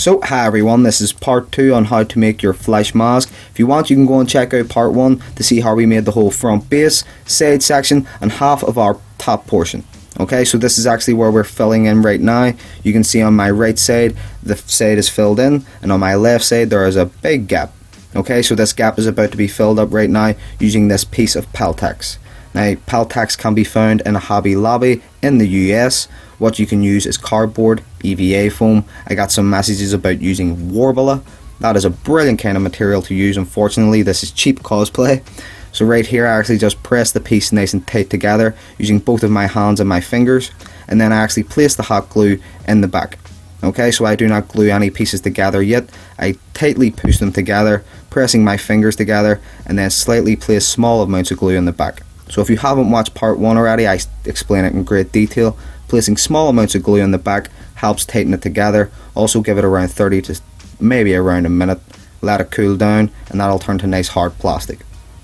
So hi everyone, this is part 2 on how to make your flash mask. If you want, you can go and check out part 1 to see how we made the whole front base, side section and half of our top portion. Okay, so this is actually where we're filling in right now. You can see on my right side, the side is filled in, and on my left side there is a big gap. Okay, so this gap is about to be filled up right now using this piece of Peltex. Now, Peltex can be found in a Hobby Lobby in the US. What you can use is cardboard, EVA foam. I got some messages about using Warbler. That is a brilliant kind of material to use. Unfortunately, this is cheap cosplay. So right here, I actually just press the piece nice and tight together using both of my hands and my fingers. And then I actually place the hot glue in the back. Okay, so I do not glue any pieces together yet. I tightly push them together, pressing my fingers together, and then slightly place small amounts of glue in the back. So if you haven't watched part 1 already, I explain it in great detail. Placing small amounts of glue in the back helps tighten it together. Also give it around 30 to maybe around a minute. Let it cool down and that'll turn to nice hard plastic.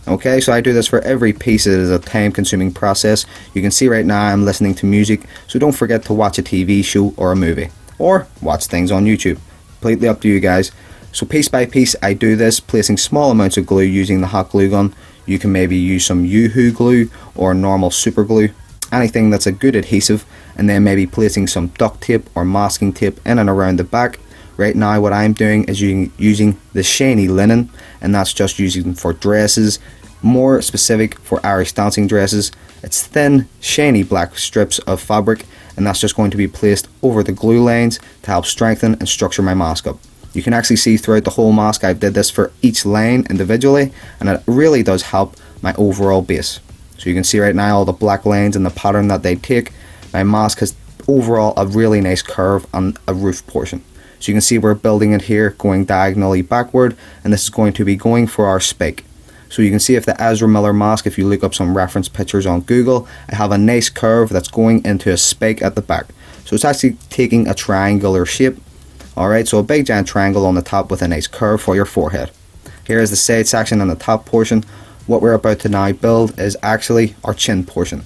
Okay, so I do this for every piece. It is a time consuming process. You can see right now I'm listening to music, so don't forget to watch a TV show or a movie. Or watch things on YouTube. Completely up to you guys. So piece by piece I do this, placing small amounts of glue using the hot glue gun. You can maybe use some Yoo-hoo glue or normal super glue, anything that's a good adhesive, and then maybe placing some duct tape or masking tape in and around the back. Right now what I'm doing is using the shiny linen, and that's just using for dresses, more specific for Irish dancing dresses. It's thin, shiny black strips of fabric, and that's just going to be placed over the glue lines to help strengthen and structure my mask up. You can actually see throughout the whole mask I've did this for each line individually, and it really does help my overall base. So you can see right now all the black lines and the pattern that they take. My mask has overall a really nice curve on a roof portion. So you can see we're building it here, going diagonally backward, and this is going to be going for our spike. So you can see if the Ezra Miller mask, if you look up some reference pictures on Google, I have a nice curve that's going into a spike at the back. So it's actually taking a triangular shape. Alright, so a big giant triangle on the top with a nice curve for your forehead. Here is the side section and the top portion. What we're about to now build is actually our chin portion.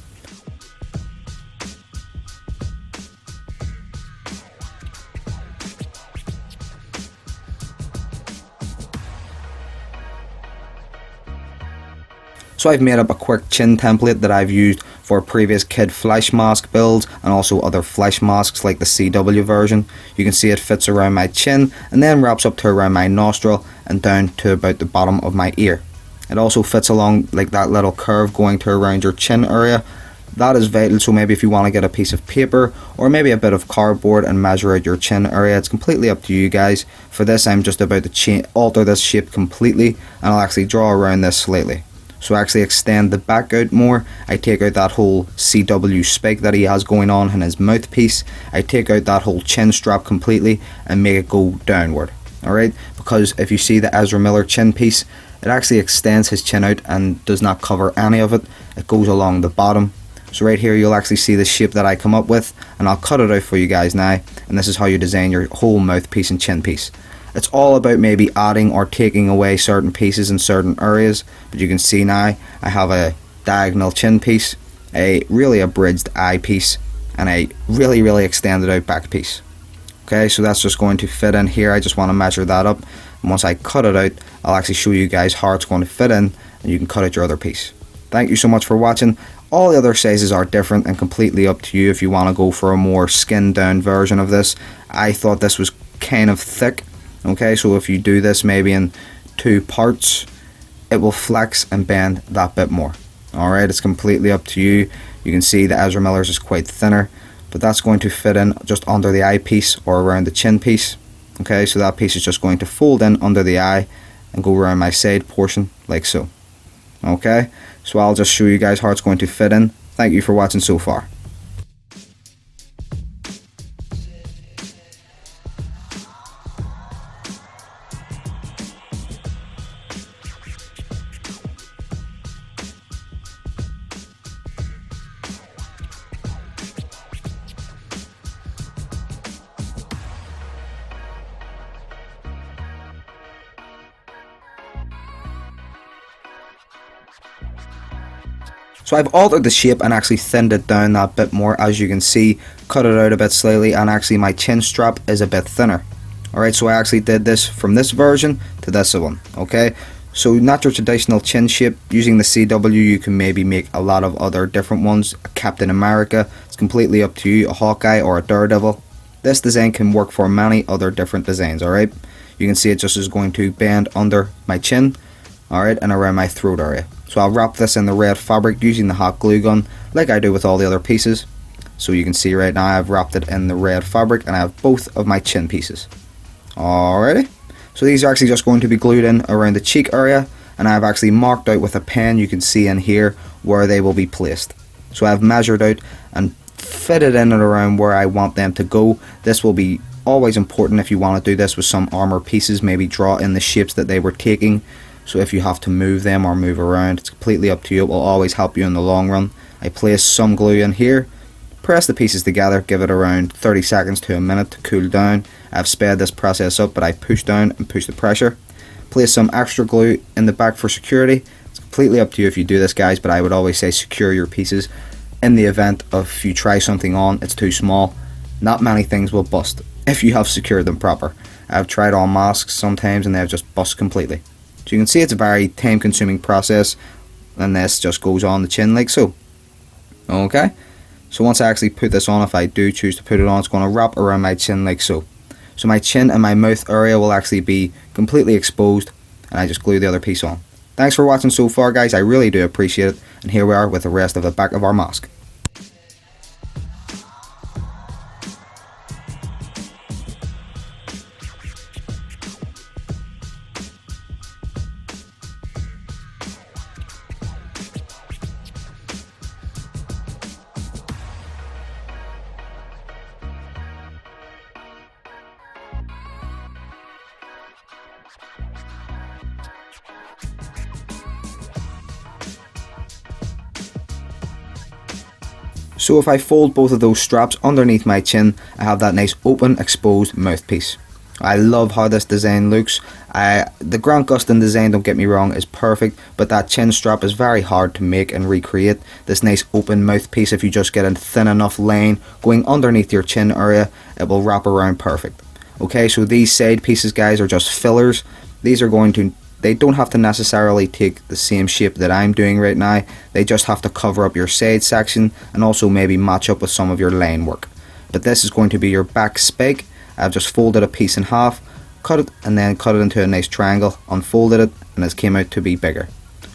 So I've made up a quick chin template that I've used for previous kid flash mask builds and also other flash masks like the CW version. You can see it fits around my chin and then wraps up to around my nostril and down to about the bottom of my ear. It also fits along like that little curve going to around your chin area. That is vital, so maybe if you want to get a piece of paper or maybe a bit of cardboard and measure out your chin area, it's completely up to you guys. For this I'm just about to alter this shape completely, and I'll actually draw around this slightly. So I actually extend the back out more. I take out that whole CW spike that he has going on in his mouthpiece. I take out that whole chin strap completely and make it go downward. Alright, because if you see the Ezra Miller chin piece, it actually extends his chin out and does not cover any of it. It goes along the bottom. So right here you'll actually see the shape that I come up with, and I'll cut it out for you guys now, and this is how you design your whole mouthpiece and chin piece. It's all about maybe adding or taking away certain pieces in certain areas, but you can see now I have a diagonal chin piece, a really abridged eye piece, and a really extended out back piece. Okay, so that's just going to fit in here. I just want to measure that up, and once I cut it out I'll actually show you guys how it's going to fit in, and you can cut out your other piece. Thank you so much for watching. All the other sizes are different and completely up to you if you want to go for a more skinned down version of this. I thought this was kind of thick. Okay, so if you do this maybe in 2 parts, it will flex and bend that bit more. Alright, it's completely up to you. You can see the Ezra Miller's is quite thinner, but that's going to fit in just under the eye piece or around the chin piece. Okay, so that piece is just going to fold in under the eye and go around my side portion like so. Okay, so I'll just show you guys how it's going to fit in. Thank you for watching so far. So I've altered the shape and actually thinned it down that bit more, as you can see, cut it out a bit slightly, and actually my chin strap is a bit thinner. Alright, so I actually did this from this version to this one, okay? So not your traditional chin shape. Using the CW, you can maybe make a lot of other different ones. A Captain America, it's completely up to you. A Hawkeye or a Daredevil. This design can work for many other different designs, alright? You can see it just is going to bend under my chin, alright, and around my throat area. So I'll wrap this in the red fabric using the hot glue gun, like I do with all the other pieces. So you can see right now I've wrapped it in the red fabric and I have both of my chin pieces. Alrighty, so these are actually just going to be glued in around the cheek area, and I've actually marked out with a pen, you can see in here, where they will be placed. So I've measured out and fitted in and around where I want them to go. This will be always important if you want to do this with some armor pieces, maybe draw in the shapes that they were taking. So if you have to move them or move around, it's completely up to you. It will always help you in the long run. I place some glue in here, press the pieces together, give it around 30 seconds to a minute to cool down. I've sped this process up, but I push down and push the pressure. Place some extra glue in the back for security. It's completely up to you if you do this, guys, but I would always say secure your pieces. In the event of if you try something on, it's too small, not many things will bust if you have secured them proper. I've tried on masks sometimes and they've just bust completely. So you can see it's a very time consuming process, and this just goes on the chin like so. Okay, so once I actually put this on, if I do choose to put it on, it's going to wrap around my chin like so. So my chin and my mouth area will actually be completely exposed, and I just glue the other piece on. Thanks for watching so far, guys, I really do appreciate it, and here we are with the rest of the back of our mask. So if I fold both of those straps underneath my chin, I have that nice open exposed mouthpiece. I love how this design looks. The Grant Gustin design, don't get me wrong, is perfect, but that chin strap is very hard to make and recreate. This nice open mouthpiece, if you just get a thin enough line going underneath your chin area, it will wrap around perfect. Okay, so these side pieces, guys, are just fillers. These are going to, they don't have to necessarily take the same shape that I'm doing right now. They just have to cover up your side section and also maybe match up with some of your line work. But this is going to be your back spike. I've just folded a piece in half, cut it, and then cut it into a nice triangle, unfolded it, and it came out to be bigger.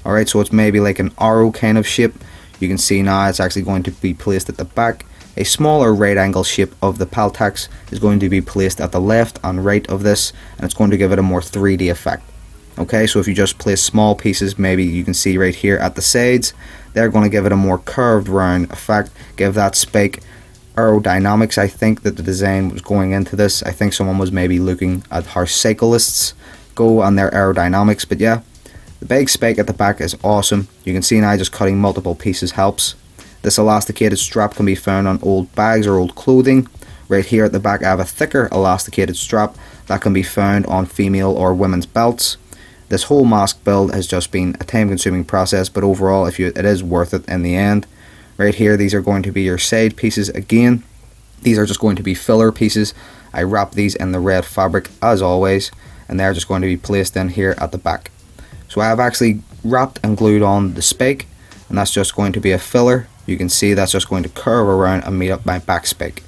Alright, so it's maybe like an arrow kind of shape. You can see now it's actually going to be placed at the back. A smaller right angle shape of the Peltex is going to be placed at the left and right of this, and it's going to give it a more 3D effect. Okay, so if you just place small pieces, maybe you can see right here at the sides, they're going to give it a more curved round effect, give that spike aerodynamics. I think that the design was going into this. I think someone was maybe looking at how cyclists go on their aerodynamics, but yeah, the big spike at the back is awesome. You can see now just cutting multiple pieces helps. This elasticated strap can be found on old bags or old clothing. Right here at the back I have a thicker elasticated strap that can be found on female or women's belts. This whole mask build has just been a time consuming process, but overall it is worth it in the end. Right here, these are going to be your side pieces again. These are just going to be filler pieces. I wrap these in the red fabric as always, and they're just going to be placed in here at the back. So I have actually wrapped and glued on the spike, and that's just going to be a filler. You can see that's just going to curve around and meet up my back spike.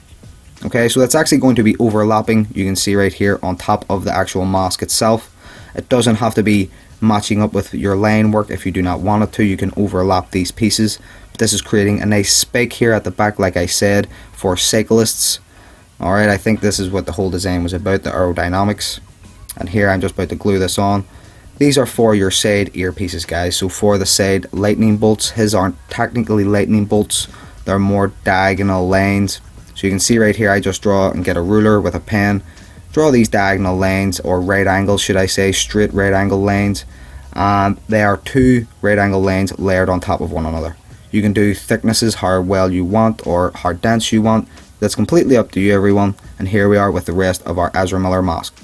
Okay, so that's actually going to be overlapping. You can see right here on top of the actual mask itself. It doesn't have to be matching up with your line work. If you do not want it to, you can overlap these pieces. But this is creating a nice spike here at the back, like I said, for cyclists. Alright, I think this is what the whole design was about, the aerodynamics. And here I'm just about to glue this on. These are for your side earpieces, guys. So for the side lightning bolts, his aren't technically lightning bolts, they're more diagonal lines. So you can see right here I just draw and get a ruler with a pen. Draw these diagonal lines, or right angles should I say, straight right angle lines, and they are two right angle lines layered on top of one another. You can do thicknesses how well you want or how dense you want. That's completely up to you, everyone. And here we are with the rest of our Ezra Miller mask.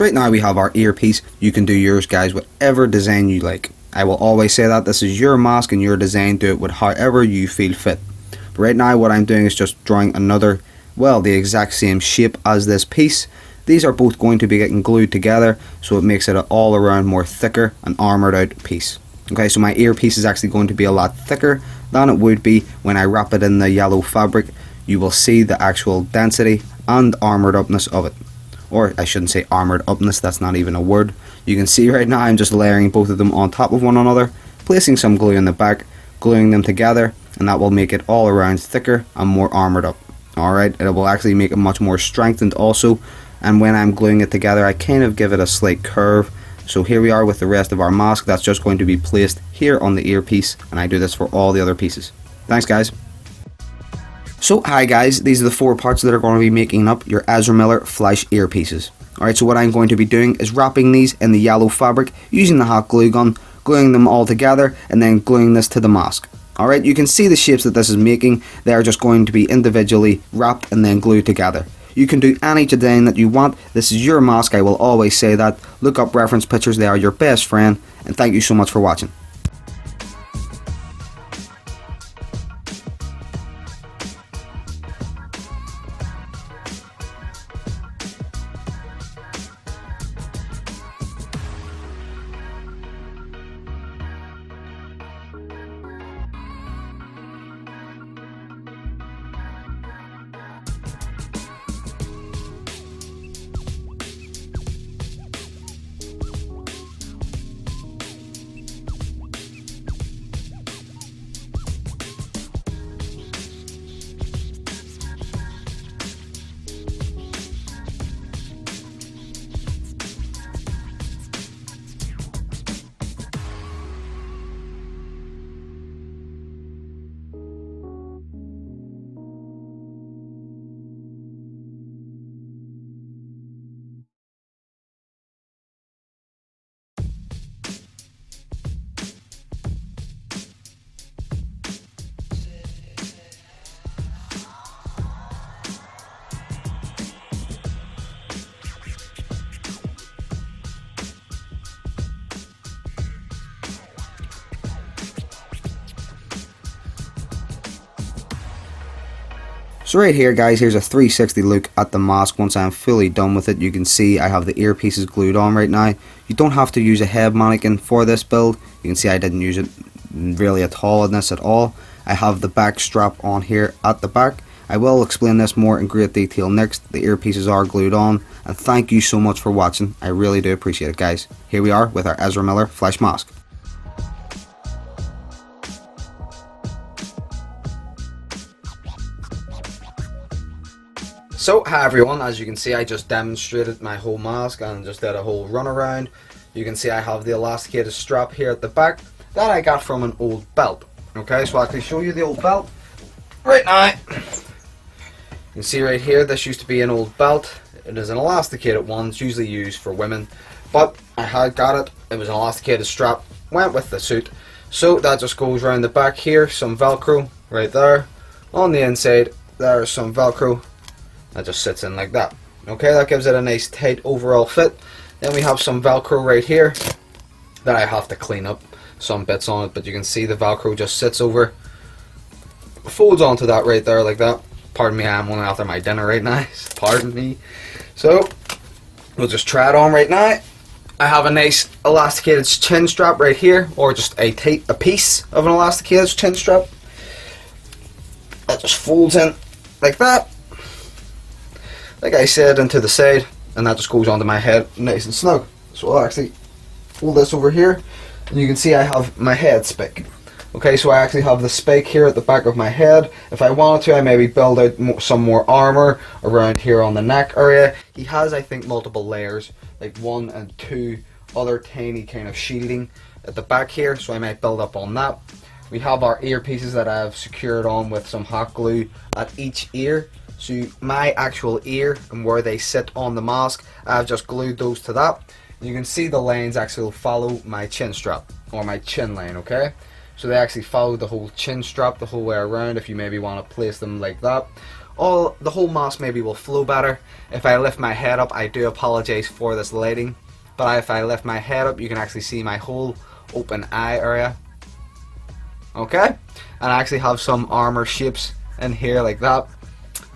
So right now we have our earpiece. You can do yours, guys, whatever design you like. I will always say that this is your mask and your design. Do it with however you feel fit. But right now what I'm doing is just drawing another, well, the exact same shape as this piece. These are both going to be getting glued together, so it makes it an all around more thicker and armoured out piece. Okay, so my earpiece is actually going to be a lot thicker than it would be when I wrap it in the yellow fabric. You will see the actual density and armoured upness of it. Or I shouldn't say armoured upness, that's not even a word. You can see right now I'm just layering both of them on top of one another, placing some glue in the back, gluing them together, and that will make it all around thicker and more armoured up. Alright, it will actually make it much more strengthened also. And when I'm gluing it together, I kind of give it a slight curve. So here we are with the rest of our mask. That's just going to be placed here on the earpiece, and I do this for all the other pieces. Thanks, guys. So hi guys, these are the 4 parts that are going to be making up your Ezra Miller Flash earpieces. Alright, so what I'm going to be doing is wrapping these in the yellow fabric using the hot glue gun, gluing them all together, and then gluing this to the mask. Alright, you can see the shapes that this is making. They are just going to be individually wrapped and then glued together. You can do any design that you want. This is your mask, I will always say that. Look up reference pictures, they are your best friend. And thank you so much for watching. So right here guys, here's a 360 look at the mask once I'm fully done with it. You can see I have the earpieces glued on right now. You don't have to use a head mannequin for this build. You can see I didn't use it really at all in this at all. I have the back strap on here at the back. I will explain this more in great detail next. The earpieces are glued on, and thank you so much for watching. I really do appreciate it guys. Here we are with our Ezra Miller Flash mask. So hi everyone, as you can see I just demonstrated my whole mask and just did a whole run around. You can see I have the elasticated strap here at the back that I got from an old belt. Okay, so I'll actually show you the old belt right now. You can see right here, this used to be an old belt. It is an elasticated one, it's usually used for women, but I had got it. It was an elasticated strap, went with the suit. So that just goes around the back here, some Velcro right there. On the inside, there's some Velcro. That just sits in like that. Okay, that gives it a nice tight overall fit. Then we have some Velcro right here that I have to clean up some bits on it, but you can see the Velcro just sits over, folds onto that right there like that. Pardon me, I'm only after my dinner right now. Pardon me. So we'll just try it on right now. I have a nice elasticated chin strap right here, or just a piece of an elasticated chin strap that just folds in like that. Like I said, into the side, and that just goes onto my head nice and snug. So I'll actually fold this over here, and you can see I have my head spike. Okay, so I actually have the spike here at the back of my head. If I wanted to, I maybe build out some more armor around here on the neck area. He has, I think, multiple layers, like 1 and 2 other tiny kind of shielding at the back here, so I might build up on that. We have our earpieces that I've secured on with some hot glue at each ear. So my actual ear and where they sit on the mask, I've just glued those to that. You can see the lines actually follow my chin strap, or my chin line, okay? So they actually follow the whole chin strap the whole way around if you maybe want to place them like that. the whole mask maybe will flow better. If I lift my head up, I do apologize for this lighting, but if I lift my head up, you can actually see my whole open eye area. Okay, and I actually have some armor shapes in here like that.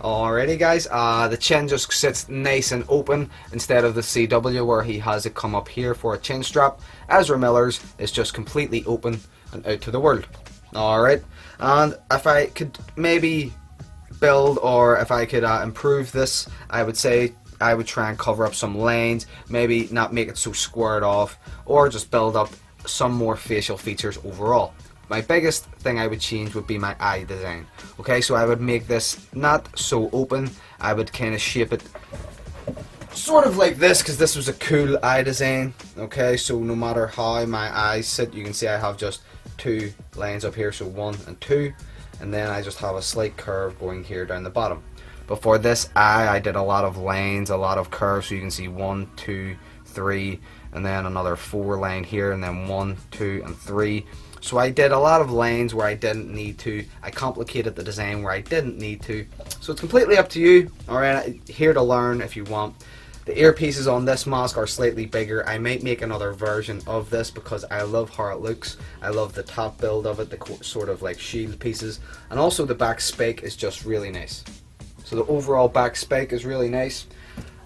Alrighty guys, the chin just sits nice and open instead of the CW where he has it come up here for a chin strap. Ezra Miller's is just completely open and out to the world. Alright, and if I could maybe build, or if I could improve this, I would say I would try and cover up some lanes, maybe not make it so squared off, or just build up some more facial features overall. My biggest thing I would change would be my eye design. Okay, so I would make this not so open. I would kind of shape it sort of like this, because this was a cool eye design. Okay, so no matter how my eyes sit, you can see I have just 2 lines up here, so 1 and 2, and then I just have a slight curve going here down the bottom. But for this eye, I did a lot of lines, a lot of curves, so you can see 1, 2, 3, and then another 4 line here, and then 1, 2, and 3. So I did a lot of lines where I didn't need to. I complicated the design where I didn't need to. So it's completely up to you. Alright, here to learn if you want. The earpieces on this mask are slightly bigger. I might make another version of this because I love how it looks. I love the top build of it, the sort of like shield pieces. And also the back spike is just really nice. So the overall back spike is really nice.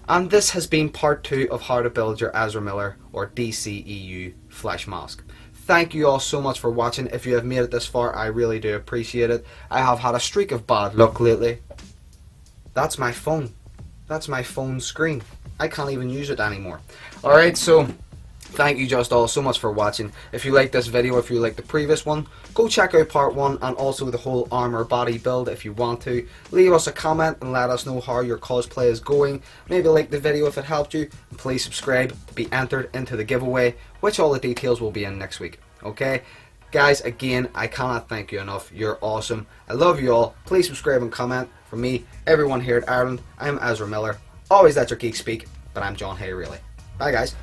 And this has been part 2 of how to build your Ezra Miller or DCEU flash mask. Thank you all so much for watching. If you have made it this far, I really do appreciate it. I have had a streak of bad luck lately. That's my phone. That's my phone screen. I can't even use it anymore. Alright, so thank you just all so much for watching. If you like this video, if you like the previous one, go check out part 1 and also the whole armor body build if you want to. Leave us a comment and let us know how your cosplay is going. Maybe like the video if it helped you. And please subscribe to be entered into the giveaway, which all the details will be in next week. Okay? Guys, again, I cannot thank you enough. You're awesome. I love you all. Please subscribe and comment. From me, everyone here at Ireland, I'm Ezra Miller. Always let your geek speak, but I'm John Hay, really. Bye, guys.